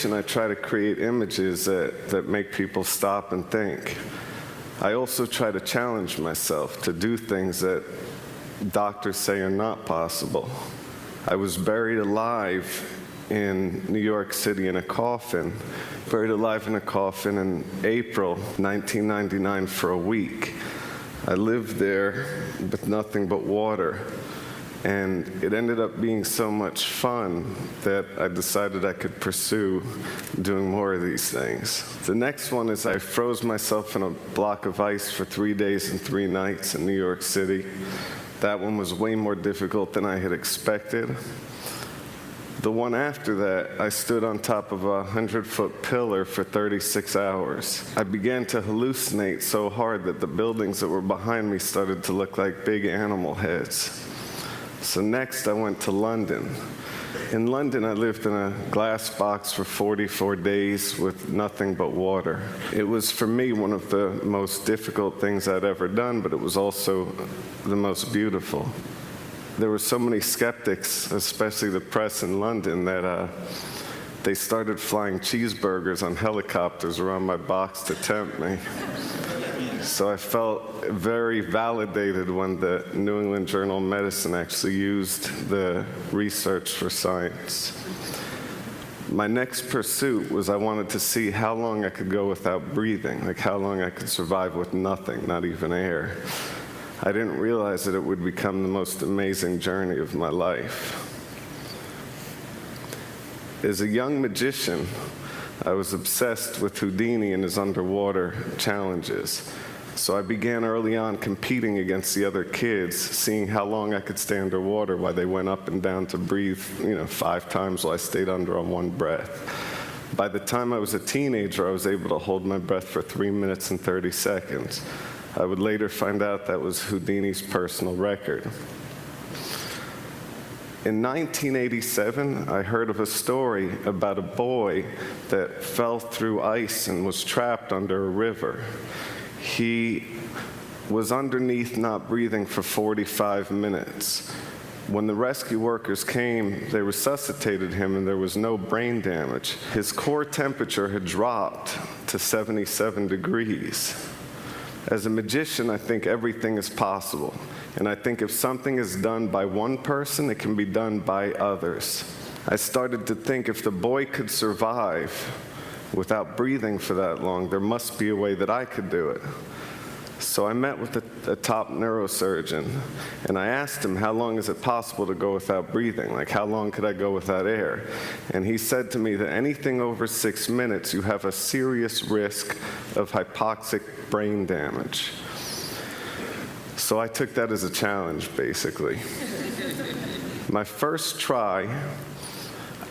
And I try to create images that make people stop and think. I also try to challenge myself to do things that doctors say are not possible. I was buried alive in New York City in a coffin, in April 1999 for a week. I lived there with nothing but water. And it ended up being so much fun that I decided I could pursue doing more of these things. The next one is I froze myself in a block of ice for 3 days and 3 nights in New York City. That one was way more difficult than I had expected. The one after that, I stood on top of a 100-foot pillar for 36 hours. I began to hallucinate so hard that the buildings that were behind me started to look like big animal heads. So next I went to London. In London I lived in a glass box for 44 days with nothing but water. It was for me one of the most difficult things I'd ever done, but it was also the most beautiful. There were so many skeptics, especially the press in London, that they started flying cheeseburgers on helicopters around my box to tempt me. So I felt very validated when the New England Journal of Medicine actually used the research for science. My next pursuit was I wanted to see how long I could go without breathing, like how long I could survive with nothing, not even air. I didn't realize that it would become the most amazing journey of my life. As a young magician, I was obsessed with Houdini and his underwater challenges. So I began early on competing against the other kids, seeing how long I could stay underwater while they went up and down to breathe, 5 times while I stayed under on one breath. By the time I was a teenager, I was able to hold my breath for 3 minutes and 30 seconds. I would later find out that was Houdini's personal record. In 1987, I heard of a story about a boy that fell through ice and was trapped under a river. He was underneath not breathing for 45 minutes. When the rescue workers came, they resuscitated him and there was no brain damage. His core temperature had dropped to 77 degrees. As a magician, I think everything is possible. And I think if something is done by one person, it can be done by others. I started to think if the boy could survive without breathing for that long, there must be a way that I could do it. So I met with a top neurosurgeon, and I asked him, how long is it possible to go without breathing? Like, how long could I go without air? And he said to me that anything over 6 minutes, you have a serious risk of hypoxic brain damage. So I took that as a challenge, basically. My first try,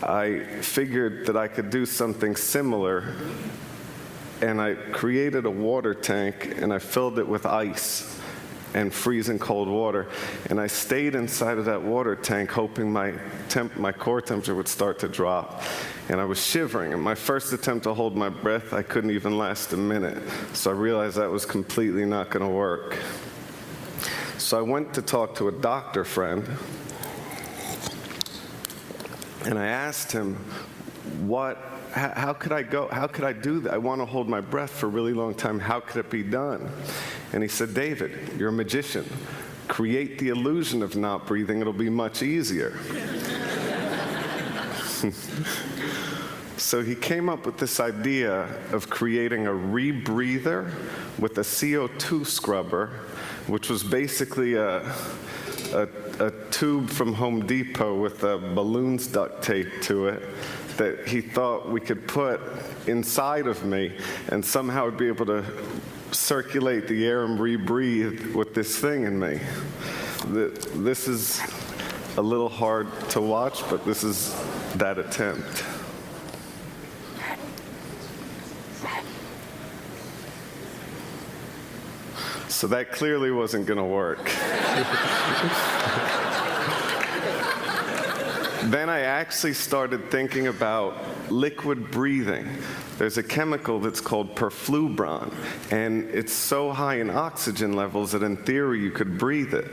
I figured that I could do something similar, and I created a water tank, and I filled it with ice and freezing cold water, and I stayed inside of that water tank hoping my core temperature would start to drop. And I was shivering, and my first attempt to hold my breath, I couldn't even last a minute, so I realized that was completely not going to work. So I went to talk to a doctor friend, and I asked him, how could I do that? I want to hold my breath for a really long time. How could it be done? And he said, David, you're a magician. Create the illusion of not breathing. It'll be much easier. So he came up with this idea of creating a rebreather with a CO2 scrubber, which was basically a tube from Home Depot with balloons duct taped to it that he thought we could put inside of me and somehow be able to circulate the air and rebreathe with this thing in me. This is a little hard to watch, but this is that attempt. So that clearly wasn't going to work. Then I actually started thinking about liquid breathing. There's a chemical that's called perfluorine, and it's so high in oxygen levels that in theory you could breathe it.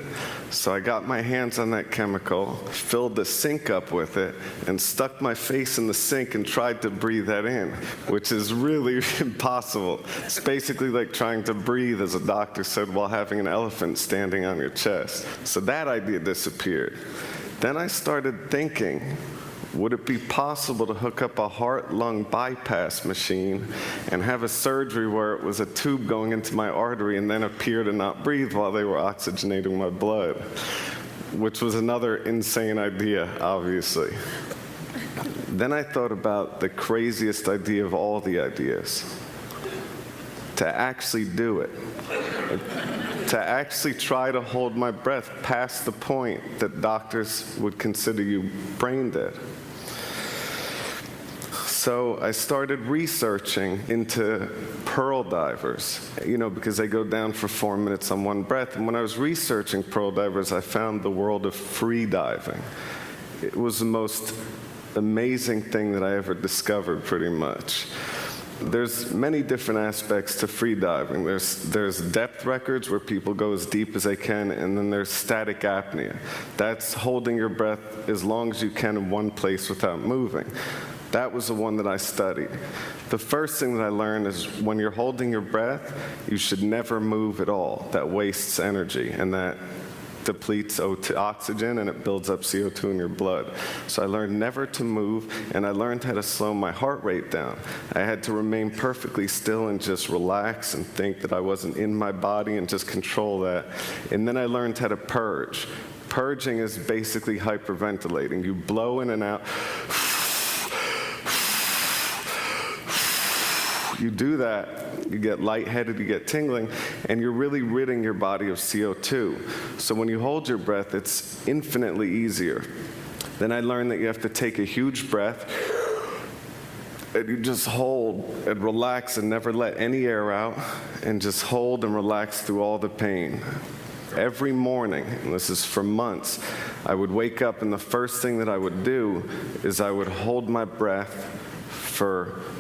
So I got my hands on that chemical, filled the sink up with it, and stuck my face in the sink and tried to breathe that in, which is really impossible. It's basically like trying to breathe, as a doctor said, while having an elephant standing on your chest. So that idea disappeared. Then I started thinking, would it be possible to hook up a heart-lung bypass machine and have a surgery where it was a tube going into my artery and then appear to not breathe while they were oxygenating my blood? Which was another insane idea, obviously. Then I thought about the craziest idea of all the ideas. To actually do it. To actually try to hold my breath past the point that doctors would consider you brain dead. So I started researching into pearl divers, because they go down for 4 minutes on one breath. And when I was researching pearl divers, I found the world of free diving. It was the most amazing thing that I ever discovered, pretty much. There's many different aspects to free diving. There's depth records where people go as deep as they can, and then there's static apnea. That's holding your breath as long as you can in one place without moving. That was the one that I studied. The first thing that I learned is when you're holding your breath, you should never move at all. That wastes energy, and that depletes oxygen, and it builds up CO2 in your blood. So I learned never to move, and I learned how to slow my heart rate down. I had to remain perfectly still and just relax and think that I wasn't in my body and just control that. And then I learned how to purge. Purging is basically hyperventilating. You blow in and out. You do that, you get lightheaded, you get tingling, and you're really ridding your body of CO2. So when you hold your breath, it's infinitely easier. Then I learned that you have to take a huge breath, and you just hold and relax and never let any air out, and just hold and relax through all the pain. Every morning, and this is for months, I would wake up, and the first thing that I would do is I would hold my breath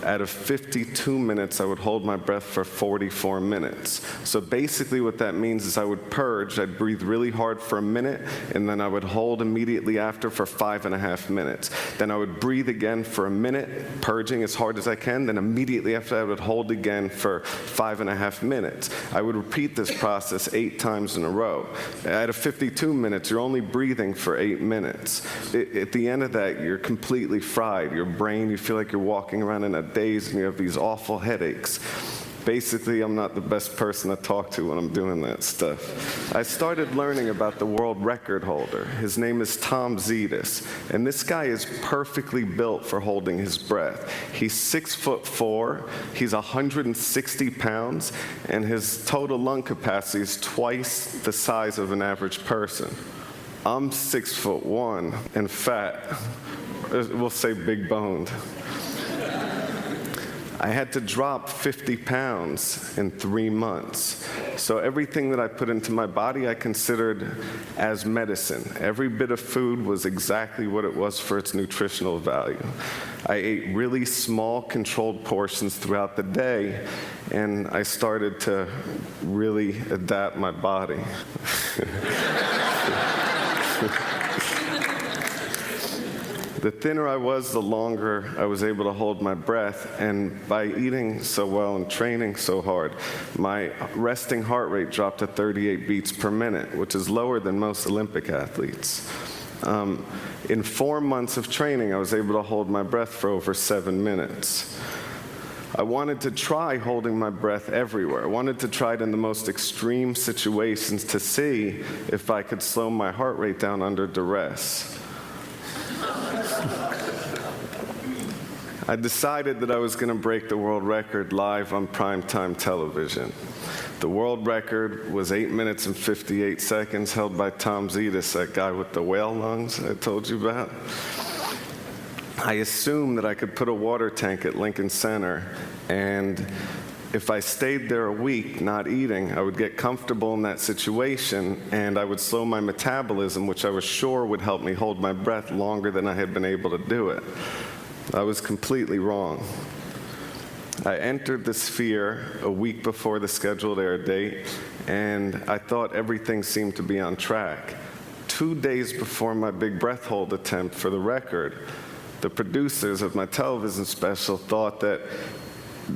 out of 52 minutes, I would hold my breath for 44 minutes. So basically what that means is I would purge, I'd breathe really hard for a minute, and then I would hold immediately after for 5.5 minutes. Then I would breathe again for a minute, purging as hard as I can, then immediately after I would hold again for 5.5 minutes. I would repeat this process 8 times in a row. Out of 52 minutes, you're only breathing for 8 minutes. At the end of that, you're completely fried. Your brain, you feel like you're walking around in a daze and you have these awful headaches. Basically, I'm not the best person to talk to when I'm doing that stuff. I started learning about the world record holder. His name is Tom Zetas, and this guy is perfectly built for holding his breath. He's 6'4", he's 160 pounds, and his total lung capacity is twice the size of an average person. I'm 6'1" and fat. We'll say big boned. I had to drop 50 pounds in 3 months. So everything that I put into my body I considered as medicine. Every bit of food was exactly what it was for its nutritional value. I ate really small, controlled portions throughout the day, and I started to really adapt my body. The thinner I was, the longer I was able to hold my breath, and by eating so well and training so hard, my resting heart rate dropped to 38 beats per minute, which is lower than most Olympic athletes. In 4 months of training, I was able to hold my breath for over 7 minutes. I wanted to try holding my breath everywhere. I wanted to try it in the most extreme situations to see if I could slow my heart rate down under duress. I decided that I was going to break the world record live on primetime television. The world record was 8 minutes and 58 seconds, held by Tom Zetas, that guy with the whale lungs I told you about. I assumed that I could put a water tank at Lincoln Center and if I stayed there a week not eating, I would get comfortable in that situation and I would slow my metabolism, which I was sure would help me hold my breath longer than I had been able to do it. I was completely wrong. I entered the sphere a week before the scheduled air date, and I thought everything seemed to be on track. 2 days before my big breath hold attempt for the record, the producers of my television special thought that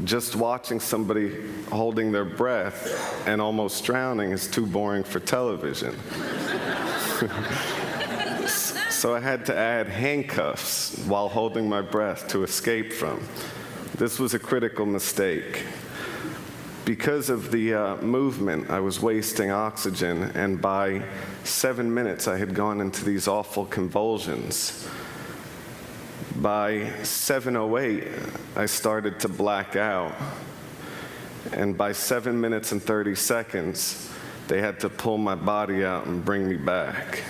just watching somebody holding their breath and almost drowning is too boring for television. So I had to add handcuffs while holding my breath to escape from. This was a critical mistake. Because of the movement, I was wasting oxygen, and by 7 minutes I had gone into these awful convulsions. By 7:08, I started to black out, and by 7 minutes and 30 seconds, they had to pull my body out and bring me back.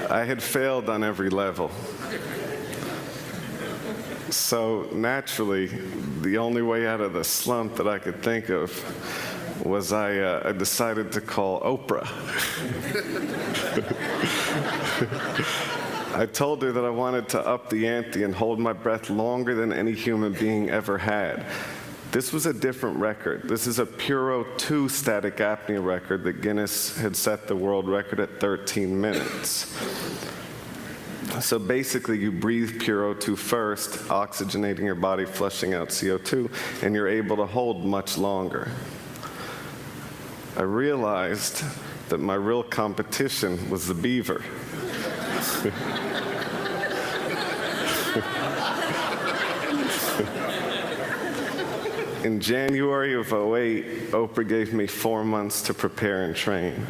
I had failed on every level. So naturally, the only way out of the slump that I could think of was I decided to call Oprah. I told her that I wanted to up the ante and hold my breath longer than any human being ever had. This was a different record. This is a Puro 2 static apnea record that Guinness had set the world record at 13 minutes. So basically, you breathe Puro 2 first, oxygenating your body, flushing out CO2, and you're able to hold much longer. I realized that my real competition was the beaver. In January of '08, Oprah gave me 4 months to prepare and train.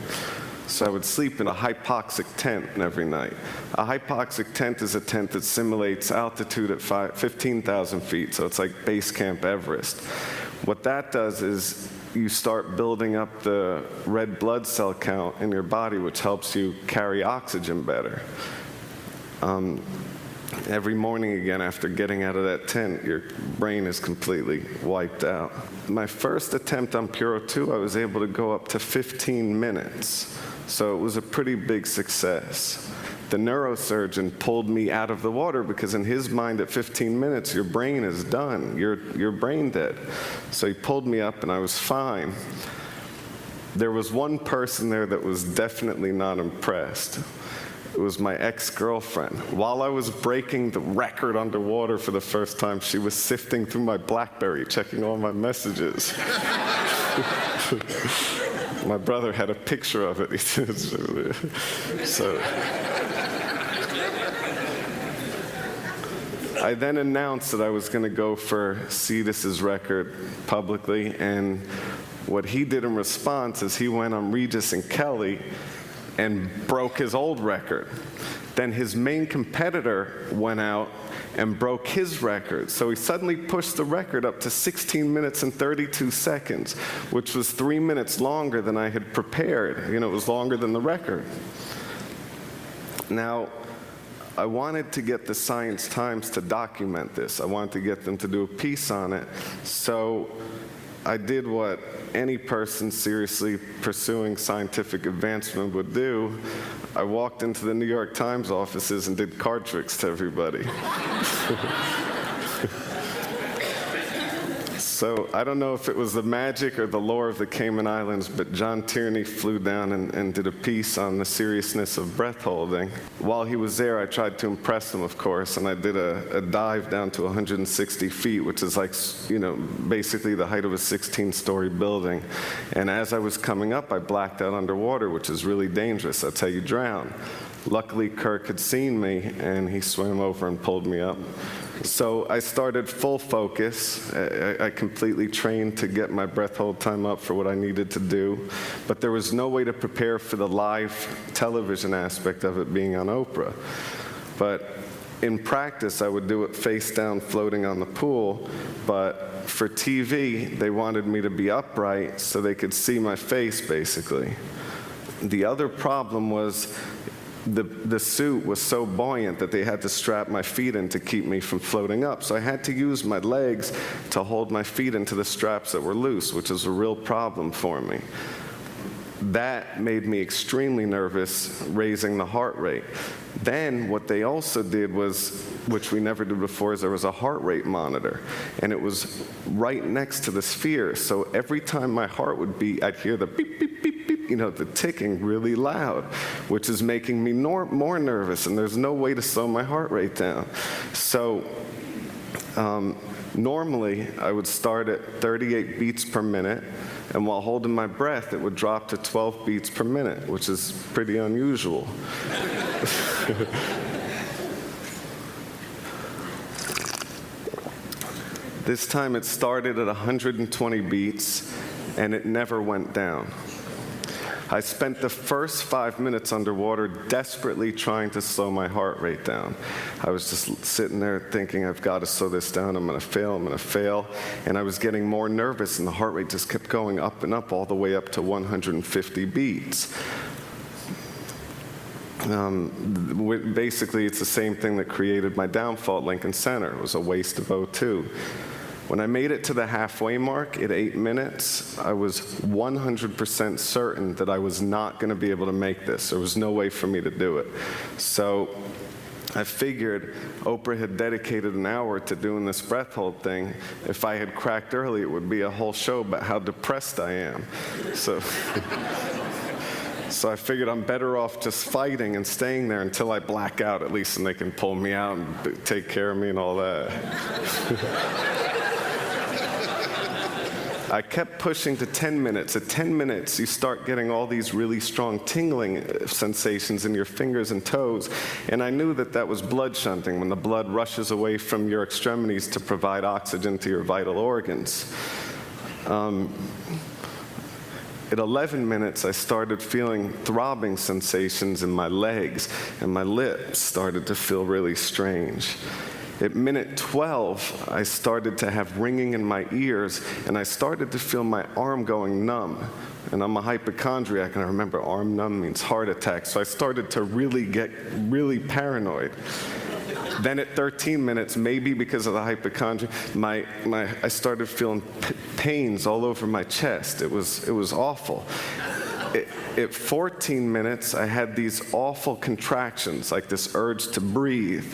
So I would sleep in a hypoxic tent every night. A hypoxic tent is a tent that simulates altitude at 15,000 feet, so it's like base camp Everest. What that does is you start building up the red blood cell count in your body, which helps you carry oxygen better. Every morning again, after getting out of that tent, your brain is completely wiped out. My first attempt on Puro 2, I was able to go up to 15 minutes. So it was a pretty big success. The neurosurgeon pulled me out of the water because in his mind at 15 minutes, your brain is done. You're brain dead. So he pulled me up and I was fine. There was one person there that was definitely not impressed. It was my ex-girlfriend. While I was breaking the record underwater for the first time, she was sifting through my BlackBerry, checking all my messages. My brother had a picture of it. So I then announced that I was going to go for Cetus's record publicly, and what he did in response is he went on Regis and Kelly and broke his old record. Then his main competitor went out and broke his record. So he suddenly pushed the record up to 16 minutes and 32 seconds, which was 3 minutes longer than I had prepared. You know, it was longer than the record. Now, I wanted to get the Science Times to document this. I wanted to get them to do a piece on it. So I did what any person seriously pursuing scientific advancement would do. I walked into the New York Times offices and did card tricks to everybody. So I don't know if it was the magic or the lore of the Cayman Islands, but John Tierney flew down and did a piece on the seriousness of breath holding. While he was there, I tried to impress him, of course, and I did a dive down to 160 feet, which is like, you know, basically the height of a 16-story building. And as I was coming up, I blacked out underwater, which is really dangerous. That's how you drown. Luckily, Kirk had seen me, and he swam over and pulled me up. So I started full focus. I completely trained to get my breath hold time up for what I needed to do. But there was no way to prepare for the live television aspect of it being on Oprah. But in practice, I would do it face down, floating on the pool. But for TV, they wanted me to be upright so they could see my face, basically. The other problem was the suit was so buoyant that they had to strap my feet in to keep me from floating up. So I had to use my legs to hold my feet into the straps that were loose, which is a real problem for me. That made me extremely nervous, raising the heart rate. Then what they also did was, which we never did before, is there was a heart rate monitor, and it was right next to the sphere. So every time my heart would beat, I'd hear the beep, beep, beep, beep, the ticking really loud, which is making me more nervous, and there's no way to slow my heart rate down. So normally, I would start at 38 beats per minute, and while holding my breath, it would drop to 12 beats per minute, which is pretty unusual. This time it started at 120 beats, and it never went down. I spent the first 5 minutes underwater desperately trying to slow my heart rate down. I was just sitting there thinking, I've got to slow this down, I'm going to fail. And I was getting more nervous, and the heart rate just kept going up and up, all the way up to 150 beats. Basically, it's the same thing that created my downfall at Lincoln Center. It was a waste of O2. When I made it to the halfway mark at 8 minutes, I was 100% certain that I was not going to be able to make this. There was no way for me to do it. So I figured Oprah had dedicated an hour to doing this breath hold thing. If I had cracked early, it would be a whole show about how depressed I am. So I figured I'm better off just fighting and staying there until I black out, at least, and they can pull me out and take care of me and all that. I kept pushing to 10 minutes. At 10 minutes, you start getting all these really strong tingling sensations in your fingers and toes, and I knew that that was blood shunting, when the blood rushes away from your extremities to provide oxygen to your vital organs. At 11 minutes, I started feeling throbbing sensations in my legs, and my lips started to feel really strange. At minute 12, I started to have ringing in my ears, and I started to feel my arm going numb. And I'm a hypochondriac, and I remember arm numb means heart attack, so I started to really get really paranoid. Then at 13 minutes, maybe because of the hypochondria, I started feeling pains all over my chest. It was awful. At 14 minutes, I had these awful contractions, like this urge to breathe.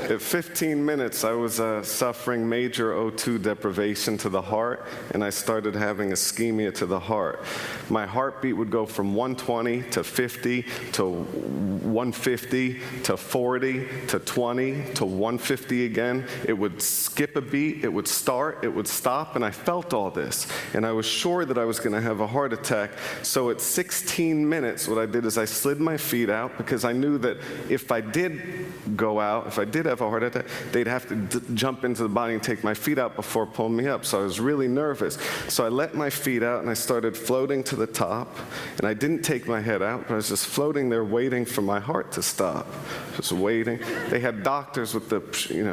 At 15 minutes, I was suffering major O2 deprivation to the heart, and I started having ischemia to the heart. My heartbeat would go from 120 to 50 to 150 to 40 to 20 to 150 again. It would skip a beat, it would start, it would stop, and I felt all this. And I was sure that I was going to have a heart attack. So at 16 minutes, what I did is I slid my feet out, because I knew that if I did go out, if I did have a heart attack, they'd have to jump into the body and take my feet out before pulling me up. So I was really nervous. So I let my feet out, and I started floating to the top. And I didn't take my head out, but I was just floating there waiting for my heart to stop. Just waiting. They had doctors with the,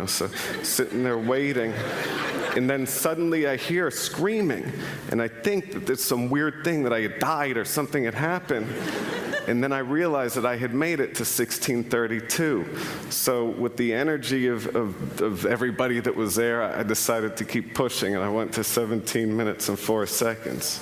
so sitting there waiting. And then suddenly I hear screaming. And I think that there's some weird thing, that I had died or something had happened. And then I realized that I had made it to 1632. So with the energy of everybody that was there, I decided to keep pushing, and I went to 17 minutes and 4 seconds.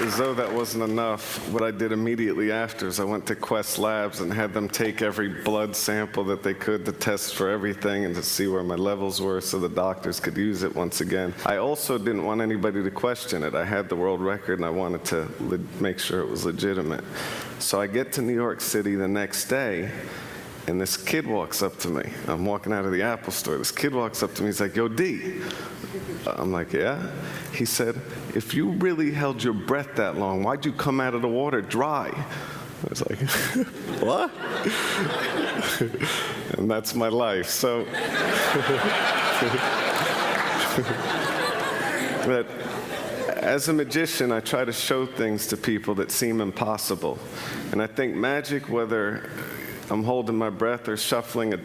As though that wasn't enough, what I did immediately after is I went to Quest Labs and had them take every blood sample that they could to test for everything and to see where my levels were so the doctors could use it once again. I also didn't want anybody to question it. I had the world record, and I wanted to make sure it was legitimate. So I get to New York City the next day, and this kid walks up to me. I'm walking out of the Apple store. This kid walks up to me. He's like, "Yo, D." I'm like, "Yeah?" He said, "If you really held your breath that long, why'd you come out of the water dry?" I was like, "What?" And that's my life. So, but as a magician, I try to show things to people that seem impossible. And I think magic, whether I'm holding my breath or shuffling a